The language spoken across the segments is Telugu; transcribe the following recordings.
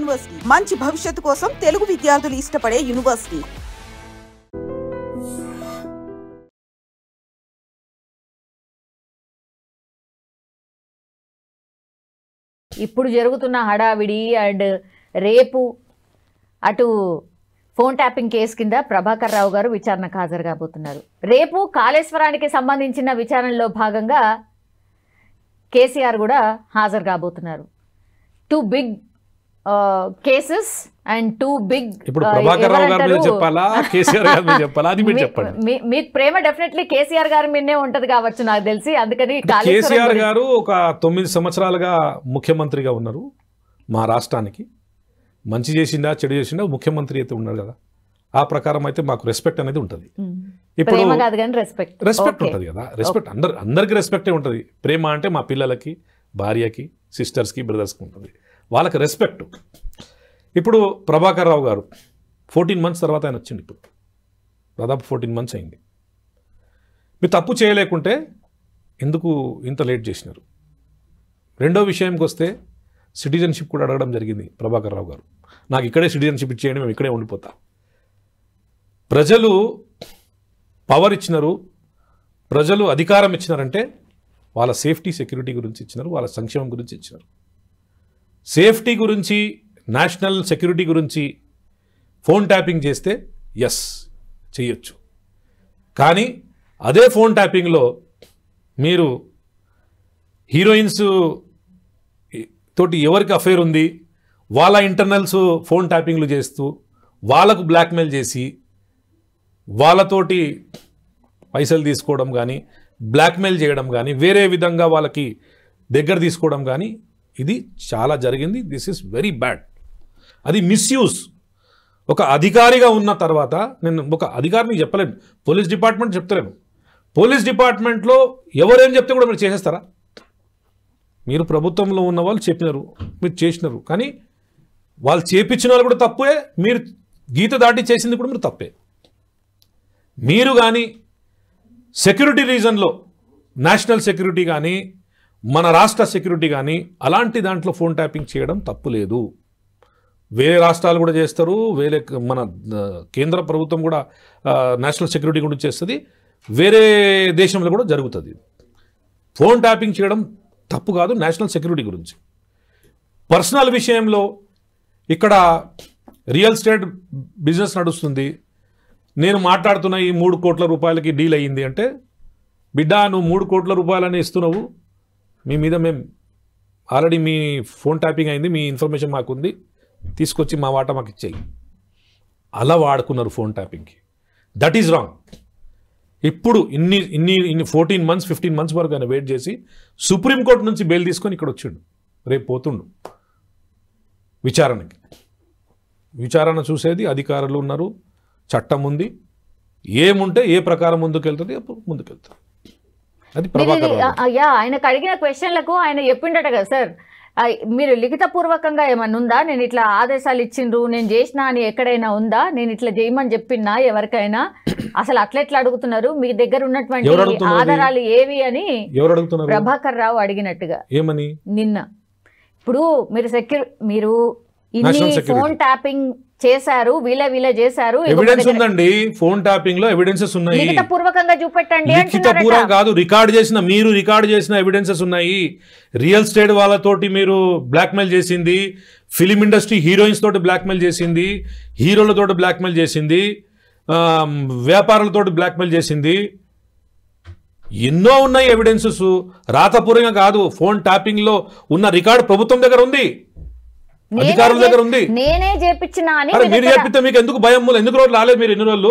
యూనివర్సిటీ మంచి భవిష్యత్తు కోసం తెలుగు విద్యార్థులు ఇష్టపడే యూనివర్సిటీ. ఇప్పుడు జరుగుతున్న హడావిడి అండ్ రేపు అటు ఫోన్ ట్యాపింగ్ కేసు కింద ప్రభాకర్ రావు గారు విచారణకు హాజరు కాబోతున్నారు. రేపు కాళేశ్వరానికి సంబంధించిన విచారణలో భాగంగా కేసీఆర్ కూడా హాజరు కాబోతున్నారు. 2 big కేసెస్ అండ్ 2 big. ఇప్పుడు ప్రభాకర్ రావు గారి మీద చెప్పాలా కేసీఆర్ గారి మీద చెప్పాలా అది మీరు చెప్పండి. మీకు ప్రేమ డెఫినెట్లీ కేసీఆర్ గారి మీదనే ఉంటది కావచ్చు నాకు తెలిసి. అందుకని కేసీఆర్ గారు ఒక 9 సంవత్సరాలుగా ముఖ్యమంత్రిగా ఉన్నారు. మా రాష్ట్రానికి మంచి చేసిందా చెడు చేసిందా ముఖ్యమంత్రి అయితే ఉన్నారు కదా, ఆ ప్రకారం అయితే మాకు రెస్పెక్ట్ అనేది ఉంటుంది. ఇప్పుడు రెస్పెక్ట్ ఉంటుంది కదా, రెస్పెక్ట్ అందరికి రెస్పెక్టే ఉంటుంది. ప్రేమ అంటే మా పిల్లలకి, భార్యకి, సిస్టర్స్కి, బ్రదర్స్కి ఉంటుంది, వాళ్ళకి రెస్పెక్ట్. ఇప్పుడు ప్రభాకర్ రావు గారు 14 months తర్వాత ఆయన వచ్చింది. ఇప్పుడు దాదాపు 14 months అయింది. మీరు తప్పు చేయలేకుంటే ఎందుకు ఇంత లేట్ చేసినారు? రెండో విషయంకి వస్తే సిటిజన్షిప్ కూడా అడగడం జరిగింది ప్రభాకర్ రావు గారు. నాకు ఇక్కడే సిటిజన్షిప్ ఇచ్చేయండి, మేము ఇక్కడే ఉండిపోతా. ప్రజలు పవర్ ఇచ్చినారు, ప్రజలు అధికారం ఇచ్చినారంటే వాళ్ళ సేఫ్టీ సెక్యూరిటీ గురించి ఇచ్చినారు, వాళ్ళ సంక్షేమం గురించి ఇచ్చినారు. సేఫ్టీ గురించి, నేషనల్ సెక్యూరిటీ గురించి ఫోన్ ట్యాపింగ్ చేస్తే ఎస్ చేయొచ్చు. కానీ అదే ఫోన్ ట్యాపింగ్లో మీరు హీరోయిన్స్ తోటి ఎవరికి అఫైర్ ఉంది వాళ్ళ ఇంటర్నల్స్ ఫోన్ ట్యాపింగ్లు చేస్తూ వాళ్ళకు బ్లాక్మెయిల్ చేసి వాళ్ళతోటి పైసలు తీసుకోవడం కానీ, బ్లాక్మెయిల్ చేయడం కానీ, వేరే విధంగా వాళ్ళకి దగ్గర తీసుకోవడం కానీ ఇది చాలా జరిగింది. This is very bad. అది మిస్యూజ్. ఒక అధికారిగా ఉన్న తర్వాత నేను ఒక అధికారిని చెప్పలేను, పోలీస్ డిపార్ట్మెంట్ చెప్తలేను. పోలీస్ డిపార్ట్మెంట్లో ఎవరేం చెప్తే కూడా మీరు చేసేస్తారా? మీరు ప్రభుత్వంలో ఉన్న వాళ్ళు చెప్పినారు, మీరు చేసినారు, కానీ వాళ్ళు చేపించిన వాళ్ళు కూడా తప్పే, మీరు గీత దాటి చేసింది కూడా మీరు తప్పే. మీరు కానీ సెక్యూరిటీ రీజన్లో నేషనల్ సెక్యూరిటీ కానీ మన రాష్ట్ర సెక్యూరిటీ కానీ అలాంటి దాంట్లో ఫోన్ ట్యాపింగ్ చేయడం తప్పు లేదు. వేరే రాష్ట్రాలు కూడా చేస్తారు, వేరే మన కేంద్ర ప్రభుత్వం కూడా నేషనల్ సెక్యూరిటీ గురించి చేస్తుంది, వేరే దేశంలో కూడా జరుగుతుంది. ఫోన్ ట్యాపింగ్ చేయడం తప్పు కాదు నేషనల్ సెక్యూరిటీ గురించి. పర్సనల్ విషయంలో ఇక్కడ రియల్ ఎస్టేట్ బిజినెస్ నడుస్తుంది, నేను మాట్లాడుతున్న ఈ 3 కోట్ల రూపాయలకి డీల్ అయ్యింది అంటే, బిడ్డ నువ్వు 3 కోట్ల రూపాయలని ఇస్తున్నావు, మీ మీద మేము ఆల్రెడీ మీ ఫోన్ ట్యాపింగ్ అయింది, మీ ఇన్ఫర్మేషన్ మాకుంది, తీసుకొచ్చి మా వాటా మాకు ఇచ్చేయి. అలా వాడుకున్నారు ఫోన్ ట్యాపింగ్కి. That is wrong. ఇప్పుడు ఇన్ని 14 months 15 months వరకు ఆయన వెయిట్ చేసి సుప్రీంకోర్టు నుంచి బెయిల్ తీసుకొని ఇక్కడ వచ్చిండు. రేపు పోతుండు విచారణకి. విచారణ చూసేది అధికారులు ఉన్నారు, చట్టం ఉంది, ఏముంటే ఏ ప్రకారం ముందుకెళ్తుంది అప్పుడు ముందుకెళ్తారు. అది ప్రభాకర్ ఆయనకు అడిగిన క్వశ్చన్లకు ఆయన చెప్పిండట కదా సార్, మీరు లిఖితపూర్వకంగా ఏమన్నా ఉందా, నేను ఇట్లా ఆదేశాలు ఇచ్చిండ్రు, నేను చేసినా అని ఎక్కడైనా ఉందా, నేను ఇట్లా చేయమని చెప్పినా ఎవరికైనా, అసలు అట్లెట్లా అడుగుతున్నారు, మీ దగ్గర ఉన్నటువంటి ఆధారాలు ఏవి అని ప్రభాకర్ రావు అడిగినట్టుగా. ఏమని నిన్న ఇప్పుడు మీరు ఇన్ని ఫోన్ ట్యాపింగ్ చేశారు, వీళ్ళ చేశారు, ఎవిడెన్స్ ఉందండి. ఫోన్ ట్యాపింగ్ లో ఎవిడెన్సెస్ ఉన్నాయి, లిఖితపూర్వకంగా చూపెట్టండి. లిఖితపూర్వకం కాదు, మీరు రికార్డ్ చేసిన ఎవిడెన్సెస్ ఉన్నాయి. రియల్ ఎస్టేట్ వాళ్ళతోటి మీరు బ్లాక్మెయిల్ చేసింది, ఫిలిం ఇండస్ట్రీ హీరోయిన్స్ తోటి బ్లాక్మెయిల్ చేసింది, హీరోలతోటి బ్లాక్మెయిల్ చేసింది, వ్యాపారులతోటి బ్లాక్మెయిల్ చేసింది, ఎన్నో ఉన్నాయి ఎవిడెన్సెస్. రాతపూర్వకంగా కాదు, ఫోన్ ట్యాపింగ్ లో ఉన్న రికార్డు ప్రభుత్వం దగ్గర ఉంది, అధికారుల దగ్గర ఉంది. నేనే చేపించినా అని మీరు చెప్పితే మీకు ఎందుకు భయం? ఎందుకు రోజులు రాలేదు మీరు? ఎన్ని రోజులు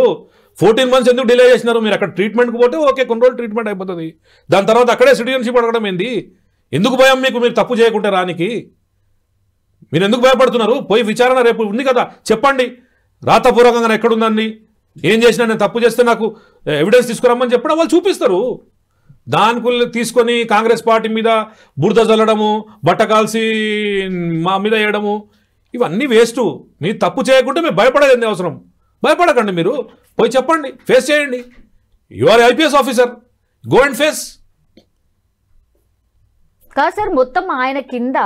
14 months ఎందుకు డిలే చేసినారు? మీరు అక్కడ ట్రీట్మెంట్కి పోతే ఓకే, కొన్ని రోజులు ట్రీట్మెంట్ అయిపోతుంది, దాని తర్వాత అక్కడే సిటిజన్షిప్ అడగడం ఏంది? ఎందుకు భయం మీకు? మీరు తప్పు చేయకుంటే రానికి మీరు ఎందుకు భయపడుతున్నారు? పోయి విచారణ రేపు ఉంది కదా, చెప్పండి రాతపూర్వకంగా ఎక్కడుందండి, ఏం చేసినా, నేను తప్పు చేస్తే నాకు ఎవిడెన్స్ తీసుకురమ్మని చెప్పడం వాళ్ళు చూపిస్తారు. దానికి తీసుకొని కాంగ్రెస్ పార్టీ మీద బురద చల్లడము, బట్ట కాల్సి మా మీద వేయడము, ఇవన్నీ వేస్ట్. మీరు తప్పు చేయకుంటే మీరు భయపడేది ఎందుకు అవసరం? భయపడకండి, మీరు పోయి చెప్పండి, ఫేస్ చేయండి. You are IPS officer, go and face. కాదు సార్, మొత్తం ఆయన కింద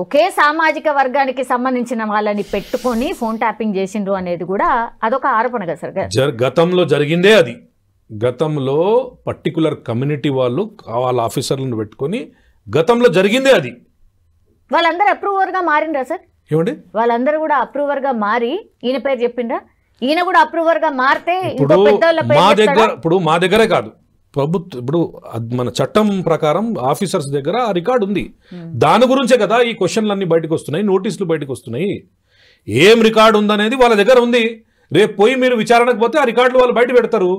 ఒకే సామాజిక వర్గానికి సంబంధించిన వాళ్ళని పెట్టుకొని ఫోన్ ట్యాపింగ్ చేసిండ్రు అనేది కూడా అదొక ఆరోపణ కదా సార్. గతంలో జరిగిందే అది. గతంలో పర్టికులర్ కమ్యూనిటీ వాళ్ళు వాళ్ళ ఆఫీసర్లను పెట్టుకొని గతంలో జరిగిందే అది. వాళ్ళందరూ అప్రూవర్గా మారిండ్రా సార్? ఏమండి వాళ్ళందరూ కూడా అప్రూవర్గా మారి ఈయన పేరు చెప్పిండ్రా? ఈయన కూడా అప్రూవర్గా మారితే మా దగ్గరే కాదు, ప్రభుత్వం ఇప్పుడు మన చట్టం ప్రకారం ఆఫీసర్స్ దగ్గర ఆ రికార్డు ఉంది. దాని గురించే కదా ఈ క్వశ్చన్లు అన్ని బయటకు వస్తున్నాయి, నోటీసులు బయటకు వస్తున్నాయి. ఏం రికార్డు ఉందనేది వాళ్ళ దగ్గర ఉంది. రేపు పోయి మీరు విచారణకు పోతే ఆ రికార్డులు వాళ్ళు బయట పెడతారు.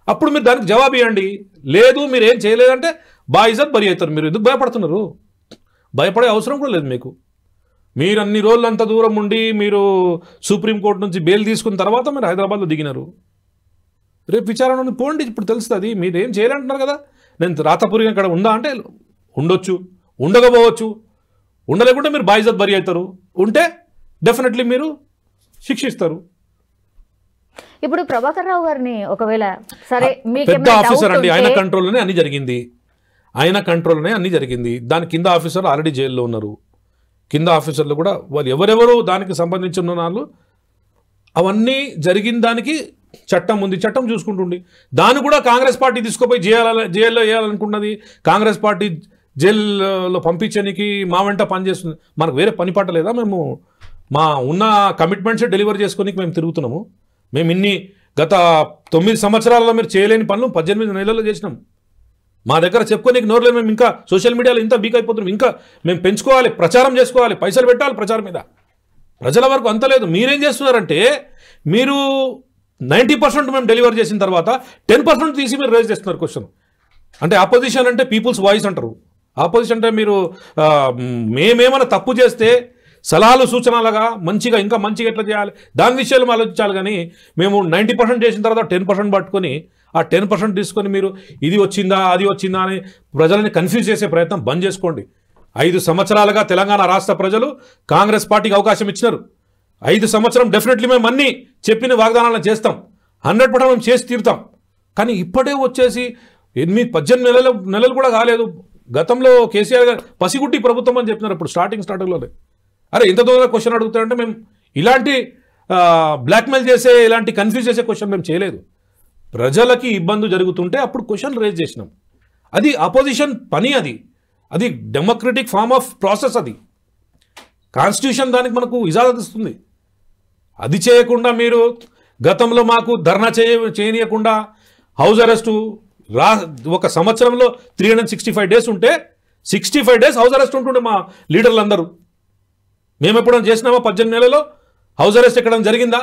అప్పుడు మీరు దానికి జవాబు ఇవ్వండి. లేదు మీరు ఏం చేయలేదంటే బాయిజత్ బరి అవుతారు. మీరు ఎందుకు భయపడుతున్నారు? భయపడే అవసరం కూడా లేదు మీకు. మీరు అన్ని రోజులు అంత దూరం ఉండి మీరు సుప్రీంకోర్టు నుంచి బెయిల్ తీసుకున్న తర్వాత మీరు హైదరాబాద్లో దిగినారు. రేపు విచారణ పోండి, ఇప్పుడు తెలుస్తుంది. మీరు ఏం చేయాలంటున్నారు కదా. నేను రాతపూర్వకంగా ఇక్కడ ఉందా అంటే ఉండొచ్చు, ఉండకపోవచ్చు. ఉండలేకుంటే మీరు బాయిజత్ బరి అవుతారు, ఉంటే డెఫినెట్లీ మీరు శిక్షిస్తారు. ఇప్పుడు ప్రభాకర్ రావు గారిని ఒకవేళ సరే పెద్ద ఆఫీసర్ అండి, ఆయన కంట్రోల్లోనే అన్ని జరిగింది. ఆయన కంట్రోల్లోనే అన్ని జరిగింది. దాని కింద ఆఫీసర్ ఆల్రెడీ జైల్లో ఉన్నారు. కింద ఆఫీసర్లు కూడా వాళ్ళు ఎవరెవరు దానికి సంబంధించిన వాళ్ళు అవన్నీ జరిగిన దానికి చట్టం ఉంది, చట్టం చూసుకుంటుండి. దాన్ని కూడా కాంగ్రెస్ పార్టీ తీసుకుపోయి జైల్లో వేయాలనుకున్నది. కాంగ్రెస్ పార్టీ జైల్లో పంపించడానికి మా వెంట పనిచేస్తుంది. మనకు వేరే పని పాట లేదా? మేము మా ఉన్న కమిట్మెంట్సే డెలివర్ చేసుకోనికి మేము తిరుగుతున్నాము. మేము గత 9 సంవత్సరాలలో మీరు చేయలేని పనులు 18 నెలల్లో చేసినాం. మా దగ్గర చెప్పుకోనికి నోరులేదు. మేము ఇంకా సోషల్ మీడియాలో ఇంత వీక్ అయిపోతున్నాం. ఇంకా మేము పెంచుకోవాలి, ప్రచారం చేసుకోవాలి, పైసలు పెట్టాలి ప్రచారం మీద. ప్రజల వరకు అంత లేదు. మీరేం చేస్తున్నారంటే మీరు 90% మేము డెలివర్ చేసిన తర్వాత 10% తీసి మీరు రేజ్ చేస్తున్నారు క్వశ్చన్. అంటే ఆపోజిషన్ అంటే పీపుల్స్ వాయిస్ అంటారు. ఆపోజిషన్ అంటే మీరు మేమేమైనా తప్పు చేస్తే సలహాలు సూచనలుగా మంచిగా ఇంకా మంచిగా ఎట్లా చేయాలి దాని విషయాలు ఆలోచించాలి. కానీ మేము 90% చేసిన తర్వాత 10% పట్టుకొని ఆ 10% తీసుకొని మీరు ఇది వచ్చిందా అది వచ్చిందా అని ప్రజలని కన్ఫ్యూజ్ చేసే ప్రయత్నం బంద్ చేసుకోండి. 5 సంవత్సరాలుగా తెలంగాణ రాష్ట్ర ప్రజలు కాంగ్రెస్ పార్టీకి అవకాశం ఇచ్చినారు. 5 సంవత్సరం డెఫినెట్లీ మేము అన్నీ చెప్పిన వాగ్దానాలను చేస్తాం, 100% మేము చేసి తీరుతాం. కానీ ఇప్పుడే వచ్చేసి 18 నెలలు కూడా కాలేదు. గతంలో కేసీఆర్ గారు పసిగుట్టి ప్రభుత్వం అని చెప్పినారు. ఇప్పుడు స్టార్టింగ్లోనే అరే ఇంత దూరంగా క్వశ్చన్ అడుగుతారంటే మేము ఇలాంటి బ్లాక్మెయిల్ చేసే ఇలాంటి కన్ఫ్యూజ్ చేసే క్వశ్చన్ మేము చేయలేదు. ప్రజలకి ఇబ్బంది జరుగుతుంటే అప్పుడు క్వశ్చన్ రేజ్ చేసినాం. అది అపోజిషన్ పని. అది డెమోక్రటిక్ ఫార్మ్ ఆఫ్ ప్రాసెస్. అది కాన్స్టిట్యూషన్ దానికి మనకు ఇజాజత్ ఇస్తుంది. అది చేయకుండా మీరు గతంలో మాకు ధర్నా చేయనీయకుండా హౌస్ అరెస్టు ఒక సంవత్సరంలో 365 డేస్ ఉంటే 65 డేస్ హౌస్ అరెస్ట్ ఉంటుండే మా లీడర్లందరూ. మేము ఎప్పుడైనా చేసినామా 18 నెలల్లో హౌస్ అరెస్ట్ ఎక్కడం జరిగిందా?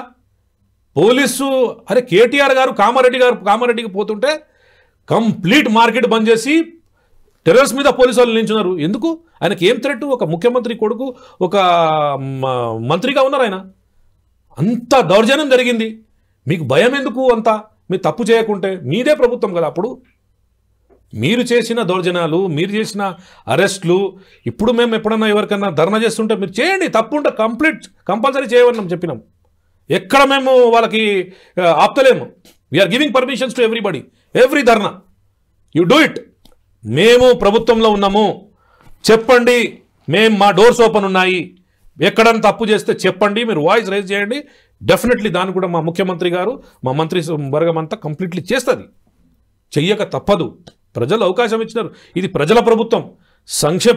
పోలీసు అరే కేటీఆర్ గారు కామారెడ్డికి పోతుంటే కంప్లీట్ మార్కెట్ బంద్ చేసి టెర్రర్స్ మీద పోలీసు వాళ్ళు నిల్చున్నారు. ఎందుకు? ఆయనకి ఏం థ్రెట్? ఒక ముఖ్యమంత్రి కొడుకు ఒక మంత్రిగా ఉన్నారు ఆయన. అంత దౌర్జన్యం జరిగింది. మీకు భయం ఎందుకు? అంతా మీరు తప్పు చేయకుంటే మీదే ప్రభుత్వం కదా. అప్పుడు మీరు చేసిన దౌర్జన్యాలు, మీరు చేసిన అరెస్టులు, ఇప్పుడు మేము ఎప్పుడన్నా ఎవరికన్నా ధర్నా చేస్తుంటే మీరు చేయండి, తప్పు ఉంటే కంపల్సరీ చేయమని చెప్పినాం. ఎక్కడ మేము వాళ్ళకి ఆప్తలేము. We are giving permissions to everybody, every dharna you do it. మేము ప్రభుత్వంలో ఉన్నాము, చెప్పండి, మేము మా డోర్స్ ఓపెన్ ఉన్నాయి. ఎక్కడన్నా తప్పు చేస్తే చెప్పండి, మీరు వాయిస్ రైజ్ చేయండి. డెఫినెట్లీ దాన్ని కూడా మా ముఖ్యమంత్రి గారు మా మంత్రి వర్గం అంతా కంప్లీట్లీ చేస్తుంది. చెయ్యక తప్పదు. ప్రజలు అవకాశం ఇచ్చినారు. ఇది ప్రజల ప్రభుత్వం.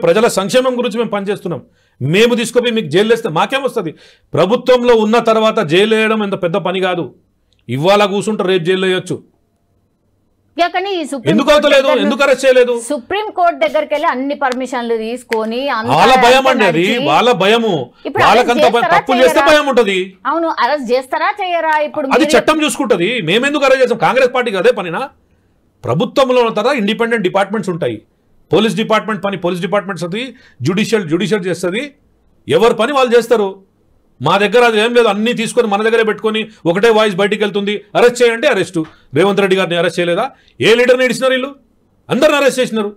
ప్రజల సంక్షేమం గురించి మేము పనిచేస్తున్నాం. మేము తీసుకుపోయి మీకు జైలు వేస్తే మాకేమొస్తుంది? ప్రభుత్వంలో ఉన్న తర్వాత జైలు వేయడం ఎంత పెద్ద పని కాదు. ఇవాళ కూర్చుంటే రేపు జైలు వేయొచ్చు. ఎందుకు అవుతలేదు? ఎందుకు అరెస్ట్ చేయలేదు? సుప్రీం కోర్టు దగ్గరికి వెళ్ళి అన్ని పర్మిషన్లు తీసుకొని వాళ్ళ భయం అండి. అది వాళ్ళ భయము. వాళ్ళకంత తప్పులు చేస్తే భయం ఉంటది. అవును, అరెస్ట్ చేస్తారా చేయరా? ఇప్పుడు అది చట్టం చూసుకుంటది. మేమెందుకు అరెస్ట్ చేస్తాం? కాంగ్రెస్ పార్టీకి అదే పనినా? ప్రభుత్వంలో తర్వాత ఇండిపెండెంట్ డిపార్ట్మెంట్స్ ఉంటాయి. పోలీస్ డిపార్ట్మెంట్ పని పోలీస్ డిపార్ట్మెంట్స్ అది, జ్యుడిషియల్ చేస్తుంది. ఎవరి పని వాళ్ళు చేస్తారు. మా దగ్గర అది ఏం లేదు. అన్నీ తీసుకొని మన దగ్గరే పెట్టుకొని ఒకటే వాయిస్ బయటికి వెళ్తుంది. అరెస్ట్ చేయండి, అరెస్టు. రేవంత్ రెడ్డి గారిని అరెస్ట్ చేయలేదా? ఏ లీడర్ని ఇడిచినారు? వీళ్ళు అందరిని అరెస్ట్ చేసినారు.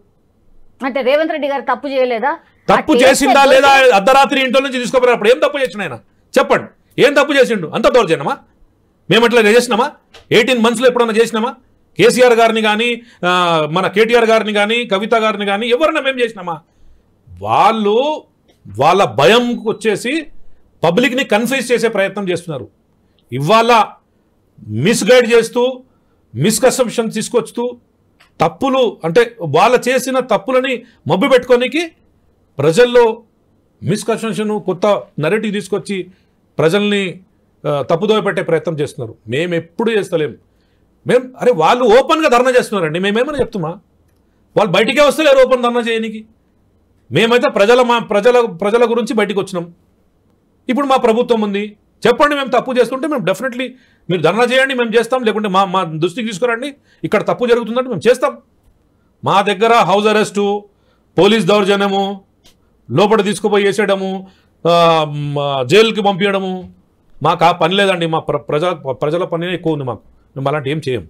అంటే రేవంత్ రెడ్డి గారు తప్పు చేయలేదా? తప్పు చేసిందా లేదా? అర్ధరాత్రి ఇంట్లో నుంచి తీసుకోపోయారు. అప్పుడు ఏం తప్పు చేసిన ఆయన చెప్పండి. ఏం తప్పు చేసిండు? అంత దౌర్జన్యమా? మేము అట్లా చేసినామా? 18 monthsలో ఎప్పుడన్నా చేసినామా? కేసీఆర్ గారిని కానీ మన కేటీఆర్ గారిని కానీ కవిత గారిని కానీ ఎవరన్నా మేము చేసినామా? వాళ్ళు వాళ్ళ భయం వచ్చేసి పబ్లిక్ని కన్ఫ్యూజ్ చేసే ప్రయత్నం చేస్తున్నారు. ఇవాళ మిస్గైడ్ చేస్తూ మిస్కన్సెప్షన్ తీసుకొస్తూ తప్పులు అంటే వాళ్ళ చేసిన తప్పులని మబ్బు పెట్టుకోనికి ప్రజల్లో మిస్కన్సెప్షన్ కొత్త నెరేటివ్ తీసుకొచ్చి ప్రజల్ని తప్పుదోవ పెట్టే ప్రయత్నం చేస్తున్నారు. మేము ఎప్పుడు చేస్తలేం. అరే వాళ్ళు ఓపెన్గా ధర్నా చేస్తున్నారండి, మేమేమని చెప్తున్నా? వాళ్ళు బయటికే వస్తలేరు ఓపెన్ ధర్నా చేయడానికి. మేమైతే ప్రజల గురించి బయటికి వచ్చినాం. ఇప్పుడు మా ప్రభుత్వం ఉంది, చెప్పండి మేము తప్పు చేస్తుంటే మేము డెఫినెట్లీ మీరు ధర్నా చేయండి, మేము చేస్తాం. లేకుంటే మా దృష్టికి తీసుకురండి, ఇక్కడ తప్పు జరుగుతుందంటే మేము చేస్తాం. మా దగ్గర హౌస్ అరెస్టు, పోలీస్ దౌర్జన్యము, లోపల తీసుకుపోయి వేసేయడము, జైలుకి పంపించడము మాకు ఆ పని లేదండి. మా ప్రజల పని ఎక్కువ ఉంది మాకు. మేము అలాంటి ఏం చేయం.